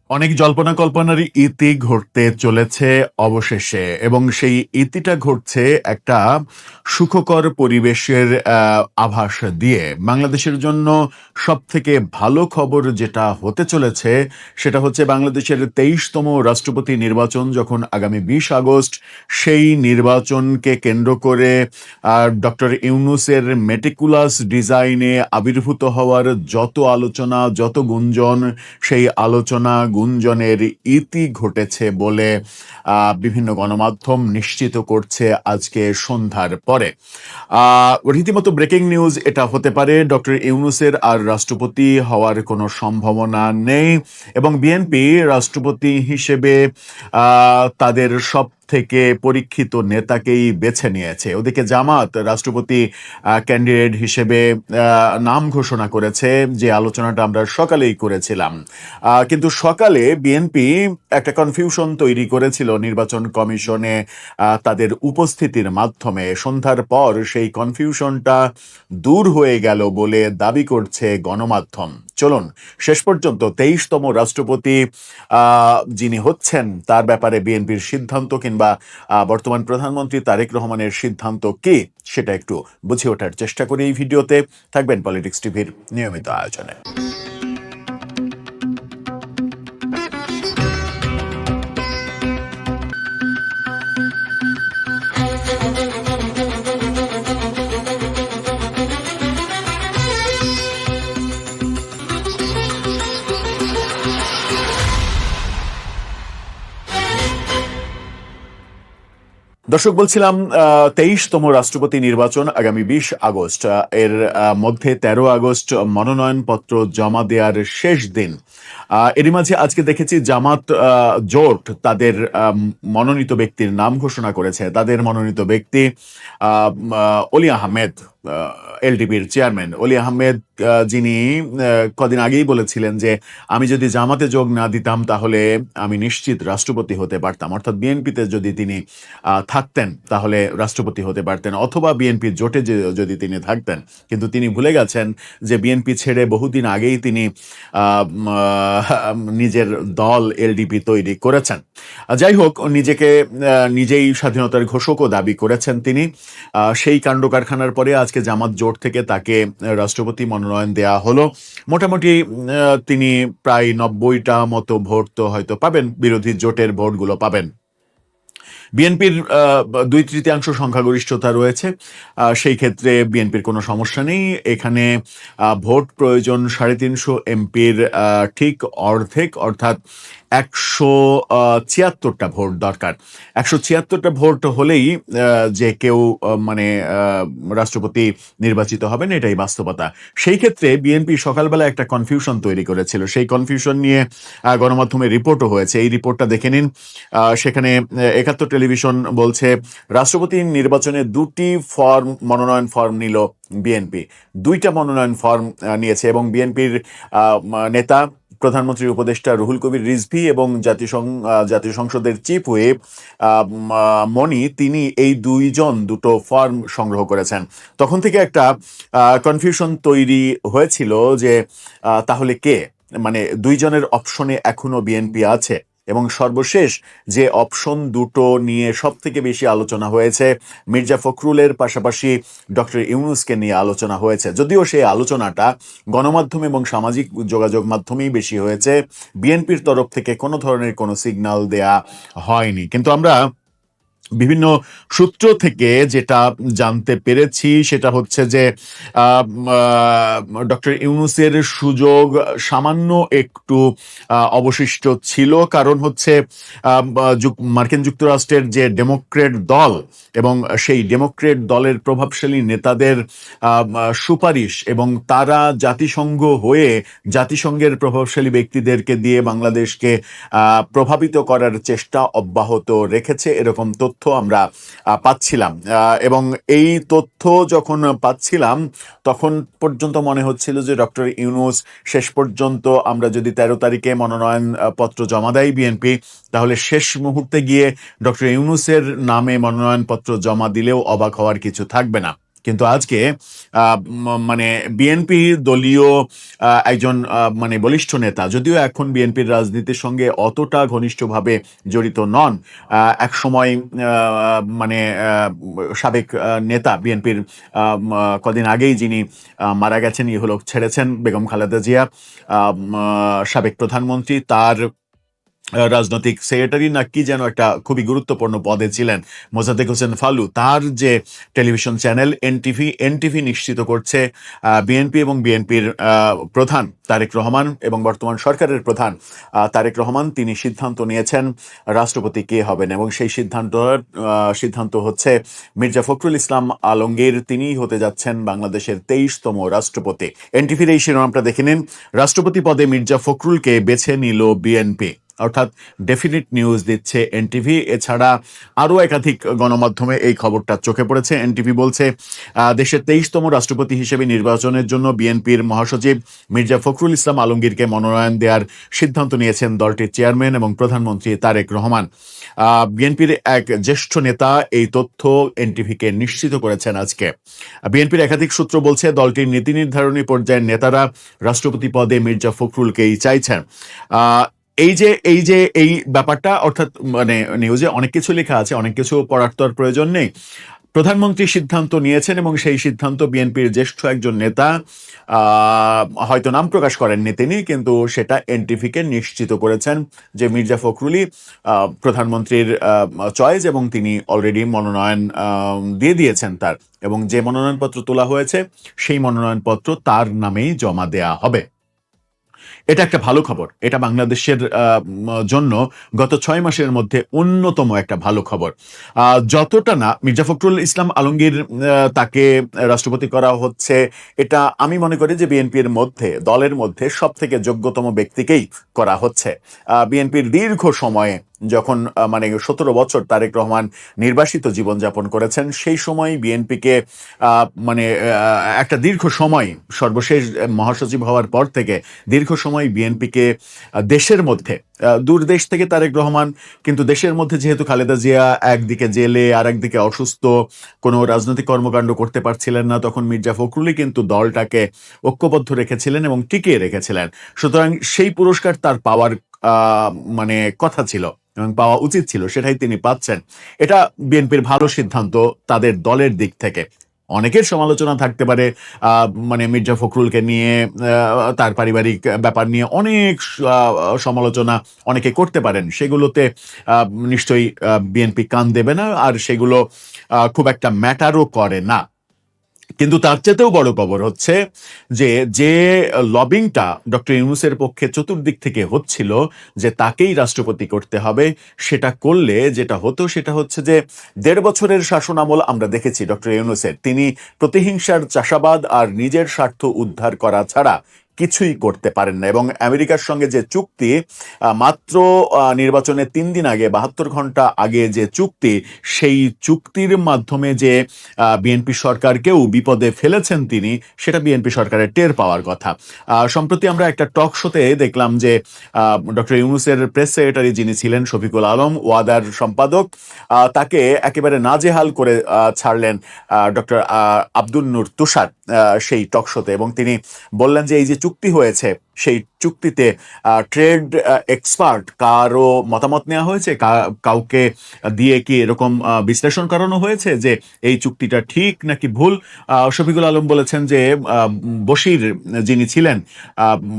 অনেক জল্পনা কল্পনারই ইতি ঘটতে চলেছে অবশেষে, এবং সেই ইতিটা ঘটছে একটা সুখকর পরিবেশের আভাস দিয়ে। বাংলাদেশের জন্য সব থেকে ভালো খবর যেটা হতে চলেছে সেটা হচ্ছে বাংলাদেশের 23তম রাষ্ট্রপতি নির্বাচন যখন আগামী 20 আগস্ট, সেই নির্বাচনকে কেন্দ্র করে ডক্টর ইউনূসের মেটিকুলাস ডিজাইনে আবির্ভূত হওয়ার যত আলোচনা, যত গুঞ্জন, সেই আলোচনা গুঞ্জনের ইতি ঘটেছে বলে বিভিন্ন গণমাধ্যম নিশ্চিত করছে আজকে সন্ধ্যার পরে। রীতিমতো ব্রেকিং নিউজ এটা হতে পারে। ডক্টর ইউনূসের আর রাষ্ট্রপতি হওয়ার কোনো সম্ভাবনা নেই, এবং বিএনপি রাষ্ট্রপতি হিসেবে তাদের সব থেকে পরীক্ষিত নেতাকেই বেছে নিয়েছে। ওদিকে জামাত রাষ্ট্রপতি ক্যান্ডিডেট হিসেবে নাম ঘোষণা করেছে, যে আলোচনাটা আমরা সকালেই করেছিলাম। কিন্তু সকালে বিএনপি একটা কনফিউশন তৈরি করেছিল নির্বাচন কমিশনে তাদের উপস্থিতির মাধ্যমে। সন্ধ্যার পর সেই কনফিউশনটা দূর হয়ে গেল বলে দাবি করছে গণমাধ্যম। চলুন শেষ পর্যন্ত 23তম রাষ্ট্রপতি যিনি হচ্ছেন তার ব্যাপারে বিএনপির সিদ্ধান্ত, কিংবা বর্তমান প্রধানমন্ত্রী তারেক রহমানের সিদ্ধান্ত কি, সেটা একটু বুঝে ওঠার চেষ্টা করি এই ভিডিওতে। থাকবেন পলিটিক্স টিভির নিয়মিত আয়োজনে। দর্শক, বলছিলাম 23তম রাষ্ট্রপতি নির্বাচন আগামী 20 আগস্ট। এর মধ্যে 13 আগস্ট মনোনয়নপত্র জমা দেওয়ার শেষ দিন। এরই মাঝে আজকে দেখেছি জামাত জোট তাদের মনোনীত ব্যক্তির নাম ঘোষণা করেছে। তাদের মনোনীত ব্যক্তি অলি আহমেদ, এলডিপির চেয়ারম্যান অলি আহমেদ, যিনি কদিন আগেই বলেছিলেন যে আমি যদি জামাতে যোগ না দিতাম তাহলে আমি নিশ্চিত রাষ্ট্রপতি হতে পারতাম, অর্থাৎ বিএনপিতে যদি তিনি থাকতেন তাহলে রাষ্ট্রপতি হতে পারতেন, অথবা বিএনপির জোটে যদি তিনি থাকতেন। কিন্তু তিনি ভুলে গেছেন যে বিএনপি ছেড়ে বহুদিন আগেই তিনি নিজের দল এলডিপি তৈরি করেছেন। যাই হোক, নিজেকে নিজেই স্বাধীনতার ঘোষকও দাবি করেছেন তিনি। সেই কাণ্ড কারখানার পরে আজকে জামাত জোট থেকে তাকে রাষ্ট্রপতি মনোনয়ন দেয়া হলো। মোটামুটি তিনি প্রায় 90টা মতো ভোট তো হয়তো পাবেন, বিরোধী জোটের ভোটগুলো পাবেন। বিএনপির 2/3 সংখ্যাগরিষ্ঠতা রয়েছে, সেই ক্ষেত্রে বিএনপির কোনো সমস্যা নেই। এখানে ভোট প্রয়োজন 350 এমপির ঠিক অর্ধেক, অর্থাৎ 176টা ভোট দরকার। 176টা ভোট হলেই যে কেউ মানে রাষ্ট্রপতি নির্বাচিত হবেন, এটাই বাস্তবতা। সেই ক্ষেত্রে বিএনপি সকালবেলা একটা কনফিউশন তৈরি করেছিল। সেই কনফিউশন নিয়ে গণমাধ্যমে রিপোর্টও হয়েছে। এই রিপোর্টটা দেখে নিন। সেখানে 71 টেলিভিশন বলছে রাষ্ট্রপতি নির্বাচনে 2টি মনোনয়ন ফর্ম নিল বিএনপি। 2টা মনোনয়ন ফর্ম নিয়েছে, এবং বিএনপির নেতা প্রধানমন্ত্রীর উপদেষ্টা রুহুল কবির রিজভী এবং জাতীয় সংসদের চিফ হুইপ মনি, তিনি এই দুটো ফর্ম সংগ্রহ করেছেন। তখন থেকে একটা কনফিউশন তৈরি হয়েছিল যে তাহলে কে, মানে 2 জনের অপশনে এখনো বিএনপি আছে। এবং সর্বশেষ যে অপশন দুটো নিয়ে সব থেকে বেশি আলোচনা হয়েছে, মির্জা ফখরুলের পাশাপাশি ডক্টর ইউনূসকে নিয়ে আলোচনা হয়েছে। যদিও সেই আলোচনাটা গণমাধ্যম এবং সামাজিক যোগাযোগ মাধ্যমেই বেশি হয়েছে, বিএনপির তরফ থেকে কোনো ধরনের কোনো সিগন্যাল দেয়া হয়নি। কিন্তু আমরা বিভিন্ন সূত্র থেকে যেটা জানতে পেরেছি সেটা হচ্ছে যে ডক্টর ইউনূসের সুযোগ সামান্য একটু অবশিষ্ট ছিল। কারণ হচ্ছে মার্কিন যুক্তরাষ্ট্রের যে ডেমোক্রেট দল এবং সেই ডেমোক্রেট দলের প্রভাবশালী নেতাদের সুপারিশ, এবং তারা জাতিসংঘ হয়ে জাতিসংঘের প্রভাবশালী ব্যক্তিদেরকে দিয়ে বাংলাদেশকে প্রভাবিত করার চেষ্টা অব্যাহত রেখেছে, এরকম তথ্য আমরা পাচ্ছিলাম। এবং এই তথ্য যখন পাচ্ছিলাম তখন পর্যন্ত মনে হচ্ছিল যে ডক্টর ইউনূস শেষ পর্যন্ত, আমরা যদি 13 তারিখে মনোনয়ন পত্র জমা দেয় বিএনপি, তাহলে শেষ মুহূর্তে গিয়ে ডক্টর ইউনূসের নামে মনোনয়নপত্র জমা দিলেও অবাক হওয়ার কিছু থাকবে না। কিন্তু আজকে মানে বিএনপি দলীয় একজন মানে বলিষ্ঠ নেতা, যদিও এখন বিএনপির রাজনীতির সঙ্গে অতটা ঘনিষ্ঠভাবে জড়িত নন, এক সময় মানে সাবেক নেতা বিএনপির কদিন আগেই যিনি মারা গেছেন, ইহলোক ছেড়েছেন, বেগম খালেদা জিয়া, সাবেক প্রধানমন্ত্রী, তার রাজনৈতিক সেক্রেটারি না কি যেন একটা খুবই গুরুত্বপূর্ণ পদে ছিলেন মোজাদ্দেক হোসেন ফালু, তার যে টেলিভিশন চ্যানেল এনটিভি নিশ্চিত করছে বিএনপি এবং বিএনপির প্রধান তারেক রহমান এবং বর্তমান সরকারের প্রধান তারেক রহমান তিনি সিদ্ধান্ত নিয়েছেন রাষ্ট্রপতি কে হবেন, এবং সেই সিদ্ধান্ত হচ্ছে মির্জা ফখরুল ইসলাম আলমগীর, তিনিই হতে যাচ্ছেন বাংলাদেশের 23তম রাষ্ট্রপতি। এনটিভির এই শিরোনামটা দেখে নিন, রাষ্ট্রপতি পদে মির্জা ফখরুলকে বেছে নিল বিএনপি, অর্থাৎ ডেফিনিট নিউজ দিচ্ছে এনটিভি। এছাড়া আরও একাধিক গণমাধ্যমে এই খবরটা চোখে পড়েছে। এনটিভি বলছে দেশের 23তম রাষ্ট্রপতি হিসেবে নির্বাচনের জন্য বিএনপির মহাসচিব মির্জা ফখরুল ইসলাম আলমগীরকে মনোনয়ন দেওয়ার সিদ্ধান্ত নিয়েছেন দলটির চেয়ারম্যান এবং প্রধানমন্ত্রী তারেক রহমান। বিএনপির এক জ্যেষ্ঠ নেতা এই তথ্য এনটিভিকে নিশ্চিত করেছেন আজকে। বিএনপির একাধিক সূত্র বলছে দলটির নীতি নির্ধারণী পর্যায়ের নেতারা রাষ্ট্রপতি পদে মির্জা ফখরুলকেই চাইছেন। এই ব্যাপারটা, অর্থাৎ মানে নিউজে অনেক কিছু লেখা আছে, অনেক কিছু পড়ার তো আর প্রয়োজন নেই। প্রধানমন্ত্রী সিদ্ধান্ত নিয়েছেন এবং সেই সিদ্ধান্ত বিএনপির জ্যেষ্ঠ একজন নেতা হয়তো নাম প্রকাশ করেননি তিনি, কিন্তু সেটা এনটিভিকে নিশ্চিত করেছেন যে মির্জা ফখরুলই প্রধানমন্ত্রীর চয়েস, এবং তিনি অলরেডি মনোনয়ন দিয়ে দিয়েছেন তার, এবং যে মনোনয়নপত্র তোলা হয়েছে সেই মনোনয়নপত্র তার নামেই জমা দেয়া হবে। এটা একটা ভালো খবর, এটা বাংলাদেশের জন্য গত 6 মাসের মধ্যে অন্যতম একটা ভালো খবর। যতটা না মির্জা ফখরুল ইসলাম আলমগীর তাকে রাষ্ট্রপতি করা হচ্ছে, এটা আমি মনে করি যে বিএনপির মধ্যে, দলের মধ্যে সব থেকে যোগ্যতম ব্যক্তিকেই করা হচ্ছে। বিএনপির দীর্ঘ সময়ে যখন মানে 17 বছর তারেক রহমান নির্বাসিত জীবনযাপন করেছেন, সেই সময় বিএনপিকে মানে একটা দীর্ঘ সময়, সর্বশেষ মহাসচিব হওয়ার পর থেকে দীর্ঘ সময় বিএনপিকে দেশের মধ্যে, দূর দেশ থেকে তারেক রহমান, কিন্তু দেশের মধ্যে যেহেতু খালেদা জিয়া একদিকে জেলে আর একদিকে অসুস্থ, কোনো রাজনৈতিক কর্মকাণ্ড করতে পারছিলেন না, তখন মির্জা ফখরুলই কিন্তু দলটাকে ঐক্যবদ্ধ রেখেছিলেন এবং টিকিয়ে রেখেছিলেন। সুতরাং সেই পুরস্কার তার পাওয়ার মানে কথা ছিল এবং পাওয়া উচিত ছিল, সেটাই তিনি পাচ্ছেন। এটা বিএনপির ভালো সিদ্ধান্ত তাদের দলের দিক থেকে। অনেকের সমালোচনা থাকতে পারে মানে মির্জা ফখরুলকে নিয়ে, তার পারিবারিক ব্যাপার নিয়ে অনেক সমালোচনা অনেকে করতে পারেন, সেগুলোতে নিশ্চয়ই বিএনপি কান দেবে না, আর সেগুলো খুব একটা ম্যাটারও করে না। কিন্তু তার চেয়েতেও বড় খবর হচ্ছে যে লবিংটা ডক্টর ইউনূসের পক্ষে চতুর্দিক থেকে হচ্ছিল যে তাকেই রাষ্ট্রপতি করতে হবে, সেটা করলে যেটা হতো সেটা হচ্ছে যে 1.5 বছরের শাসনামল আমরা দেখেছি ডক্টর ইউনূসের, তিনি প্রতিহিংসার চাষাবাদ আর নিজের স্বার্থ উদ্ধার করা ছাড়া কিছুই করতে পারেন না। এবং আমেরিকার সঙ্গে যে চুক্তি, মাত্র নির্বাচনের 3 দিন আগে, 72 ঘন্টা আগে যে চুক্তি, সেই চুক্তির মাধ্যমে যে বিএনপি সরকারকেও বিপদে ফেলেছেন তিনি, সেটা বিএনপি সরকারের টের পাওয়ার কথা। সম্প্রতি আমরা একটা টক শোতে দেখলাম যে ডক্টর ইউনূসের প্রেস সেক্রেটারি যিনি ছিলেন শফিকুল আলম, ওয়াদার সম্পাদক, তাকে একেবারে নাজেহাল করে ছাড়লেন ডক্টর আব্দুল নূর তুষার সেই টক শোতে, এবং তিনি বললেন যে এই যে চুক্তি হয়েছে, সেই চুক্তিতে ট্রেড এক্সপার্ট কারো মতামত নেওয়া হয়েছে, কাউকে দিয়ে কি এরকম বিশ্লেষণ করানো হয়েছে যে এই চুক্তিটা ঠিক নাকি ভুল? শফিকুল আলম বলেছেন যে বশির যিনি ছিলেন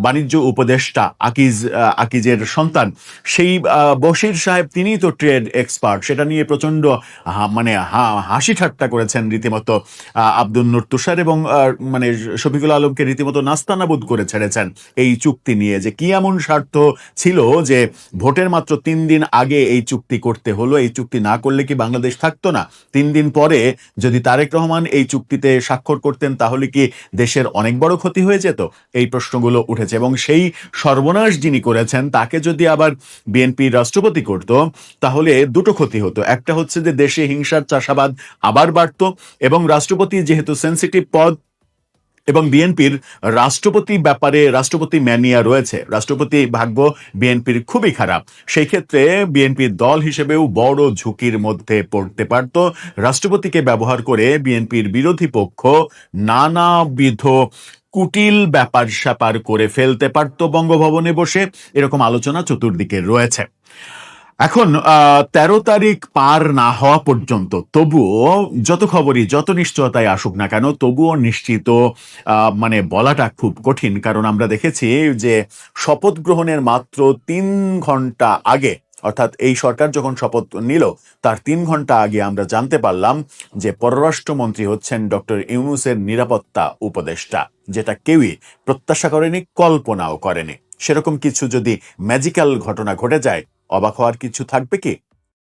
বাণিজ্য উপদেষ্টা, আকিজের সন্তান, সেই বশির সাহেব তিনিই তো ট্রেড এক্সপার্ট, সেটা নিয়ে প্রচন্ড মানে হাসি ঠাট্টা করেছেন রীতিমতো আব্দুল নূর তুষার, এবং মানে শফিকুল আলমকে রীতিমতো নাস্তানাবুদ করে ছেড়েছেন এই চুক্তি নিয়ে, যে কি এমন স্বার্থ ছিল যে ভোটের মাত্র 3 দিন আগে এই চুক্তি করতে হলো। এই চুক্তি না করলে কি বাংলাদেশ থাকতো না? 3 দিন পরে যদি তারেক রহমান এই চুক্তিতে স্বাক্ষর করতেন, তাহলে কি দেশের অনেক বড় ক্ষতি হয়ে যেত? এই প্রশ্নগুলো উঠেছে, এবং সেই সর্বনাশ যিনি করেছেন তাকে যদি আবার বিএনপি রাষ্ট্রপতি করত, তাহলে দুটো ক্ষতি হতো। একটা হচ্ছে যে দেশে হিংসার চাষাবাদ আবার বাড়তো, এবং রাষ্ট্রপতি যেহেতু সেন্সিটিভ পদ, এবং বিএনপির রাষ্ট্রপতি ব্যাপারে রাষ্ট্রপতি ম্যানিয়া রয়েছে। রাষ্ট্রপতি ভাগ্য বিএনপির খুবই খারাপ। সেই ক্ষেত্রে বিএনপির দল হিসেবেও বড় ঝুঁকির মধ্যে পড়তে পারত। রাষ্ট্রপতিকে ব্যবহার করে বিএনপির বিরোধী পক্ষ নানাবিধ কুটিল ব্যাপার-স্যাপার করে ফেলতে পারত বঙ্গভবনে বসে। এরকম আলোচনা চতুর্দিকে রয়েছে। এখন ১৩ তারিখ পার না হওয়া পর্যন্ত তবুও যত খবরই যত নিশ্চয়তায় আসুক না কেন তবুও নিশ্চিত মানে বলাটা খুব কঠিন। কারণ আমরা দেখেছি যে শপথ গ্রহণের মাত্র ৩ ঘন্টা আগে, অর্থাৎ এই সরকার যখন শপথ নিল তার ৩ ঘন্টা আগে আমরা জানতে পারলাম যে পররাষ্ট্রমন্ত্রী হচ্ছেন ডক্টর ইউনূসের নিরাপত্তা উপদেষ্টা, যেটা কেউই প্রত্যাশা করেনি, কল্পনাও করেনি। সেরকম কিছু যদি ম্যাজিক্যাল ঘটনা ঘটে যায়, অবাক হওয়ার কিছু থাকবে কি?